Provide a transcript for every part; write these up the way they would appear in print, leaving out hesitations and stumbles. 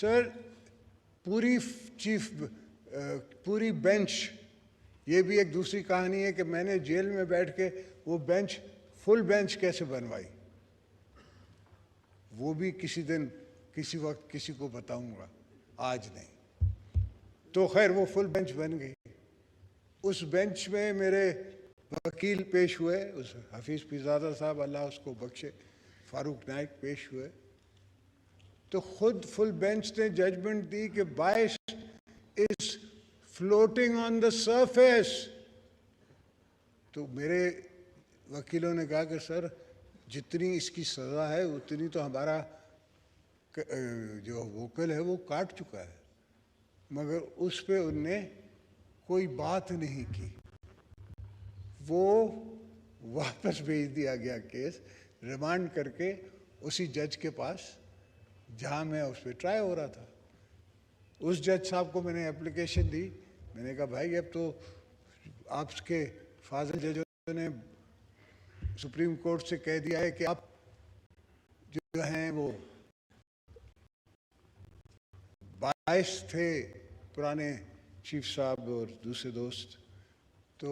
Sir पूरी bench, ये भी एक दूसरी कहानी है कि मैंने जेल में बैठ के वो बेंच, फुल बेंच कैसे बनवाई, वो भी किसी दिन किसी वक्त किसी को बताऊंगा, आज नहीं। तो खैर वो फुल बेंच बन गई। उस बेंच में मेरे वकील पेश हुए, उस हफीज़ पीरज़ादा साहब, अल्लाह उसको बख्शे, फारूक नाइक पेश हुए। तो खुद फुल बेंच ने जजमेंट दी कि बाइस is floating on the surface. तो मेरे वकीलों ने कहा कि सर जितनी इसकी सज़ा है उतनी तो हमारा जो वकील है वो काट चुका है, मगर उस पे उनने कोई बात नहीं की। वो वापस भेज दिया गया केस, रिमांड करके उसी जज के पास जहाँ मैं उस पर ट्राई हो रहा था। उस जज साहब को मैंने एप्लीकेशन दी, मैंने कहा भाई अब तो आपके फाजिल जजों ने सुप्रीम कोर्ट से कह दिया है कि आप जो हैं वो बाइस थे, पुराने चीफ साहब और दूसरे दोस्त, तो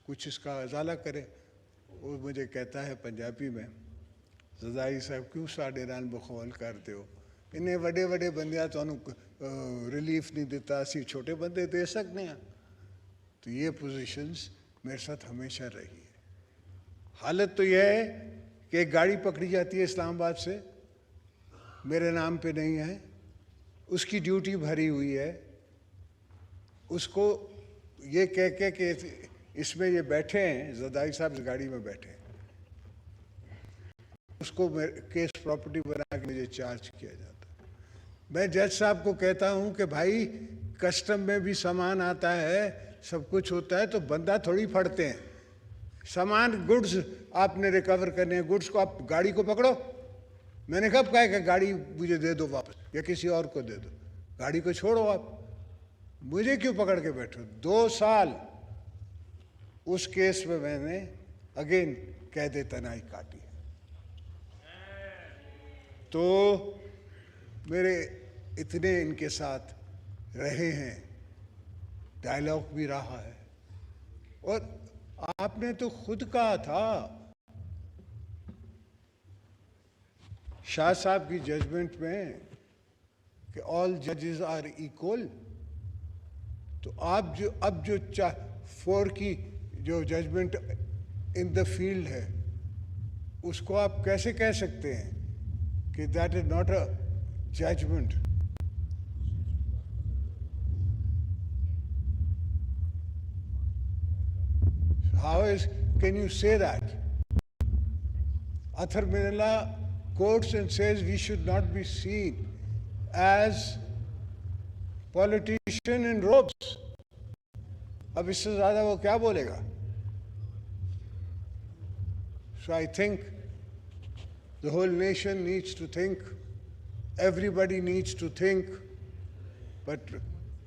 कुछ इसका अजाला करें। वो मुझे कहता है पंजाबी में, ज़दाई साहब क्यों साढ़े नाल बखौल करते हो, इन्हें वड्डे वड्डे बंदियां तुहानू रिलीफ नहीं देता, असी छोटे बंदे दे सकते हैं। तो ये पोजीशंस मेरे साथ हमेशा रही है। हालत तो यह है कि एक गाड़ी पकड़ी जाती है इस्लामाबाद से, मेरे नाम पे नहीं है, उसकी ड्यूटी भरी हुई है, उसको ये कह के कि इसमें ये बैठे हैं, ज़दाई साहब इस गाड़ी में बैठे हैं, उसको केस प्रॉपर्टी बना के मुझे चार्ज किया जाता है। मैं जज साहब को कहता हूं कि भाई कस्टम में भी सामान आता है, सब कुछ होता है, तो बंदा थोड़ी फड़ते हैं। सामान गुड्स आपने रिकवर करने हैं, गुड्स को आप गाड़ी को पकड़ो। मैंने कब कहा कि गाड़ी मुझे दे दो वापस या किसी और को दे दो, गाड़ी को छोड़ो, आप मुझे क्यों पकड़ के बैठो। 2 साल उस केस में मैंने अगेन कैद तनाई काटी है। तो मेरे इतने इनके साथ रहे हैं, डायलॉग भी रहा है। और आपने तो खुद कहा था शाह साहब की जजमेंट में कि ऑल जजेस आर इक्वल। तो आप जो अब जो 4 की जो जजमेंट इन द फील्ड है, उसको आप कैसे कह सकते हैं कि that is not a judgement. How can you say that? Athar Minallah quotes and says we should not be seen as politician in robes. अब इससे ज़्यादा वो क्या बोलेगा? So I think the whole nation needs to think, everybody needs to think, but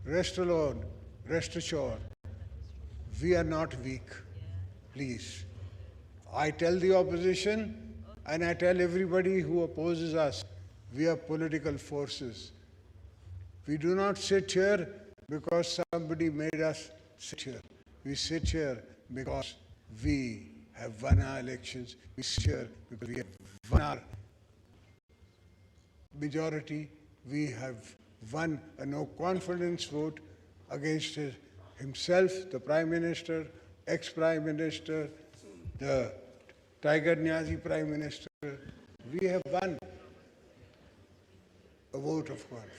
rest alone, rest assured, we are not weak. Please. I tell the opposition and I tell everybody who opposes us, we are political forces. We do not sit here because somebody made us sit here. We sit here because we have won our elections. We sit here because we have won our majority. We have won a no confidence vote against himself, the Prime Minister, ex-Prime Minister, the Tiger Niazi Prime Minister. We have won a vote of confidence.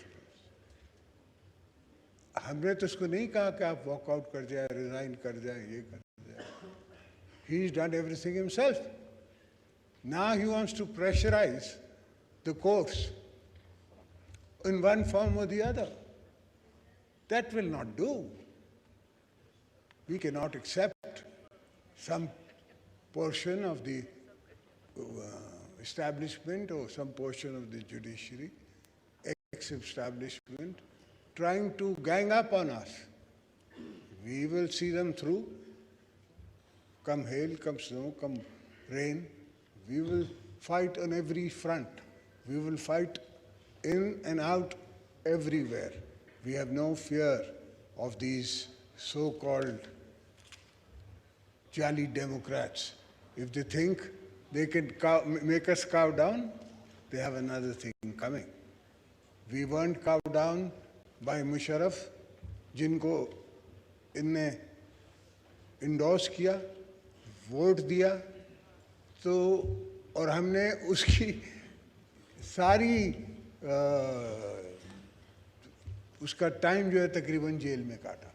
हमने तो उसको नहीं कहा कि आप walkout कर जाए, resign कर जाए, ये कर जाए. He's done everything himself. Now he wants to pressurize the courts in one form or the other. That will not do. We cannot accept some portion of the establishment or some portion of the judiciary, ex-establishment, trying to gang up on us. We will see them through. Come hail, come snow, come rain. We will fight on every front. We will fight in and out everywhere. We have no fear of these so-called jolly Democrats. If they think they can make us cow down, they have another thing coming. We weren't cowed down by Musharraf, जिनको इनने endorse किया, vote दिया, तो और हमने उसकी सारी उसका टाइम जो है तकरीबन जेल में काटा।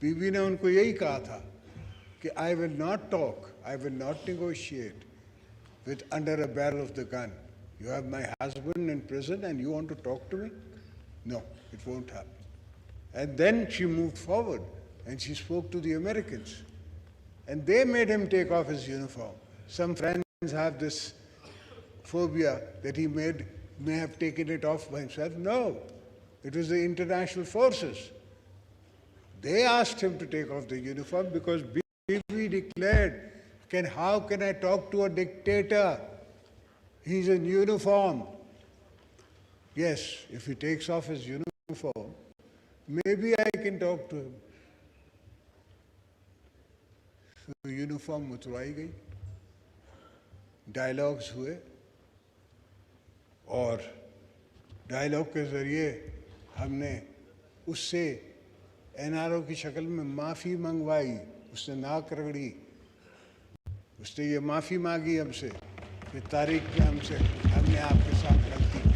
बीबी ने उनको यही कहा था कि I will not talk, I will not negotiate with under a barrel of the gun. You have my husband in prison and you want to talk to me? No, it won't happen. And then she moved forward and she spoke to the Americans. And they made him take off his uniform. Some friends have this phobia that he may have taken it off by himself. No, it was the international forces. They asked him to take off the uniform because Bibi declared, how can I talk to a dictator? He's in uniform. Yes, if he takes off his uniform, maybe I can talk to him. So uniform उतरवाई गई, dialogues हुए और dialogue के ज़रिए हमने उससे NRO की शक्ल में माफ़ी मंगवाई। उसने नाक रगड़ी, उसने ये माफ़ी मांगी हमसे कि तारीख में हमने आपके साथ गलती की।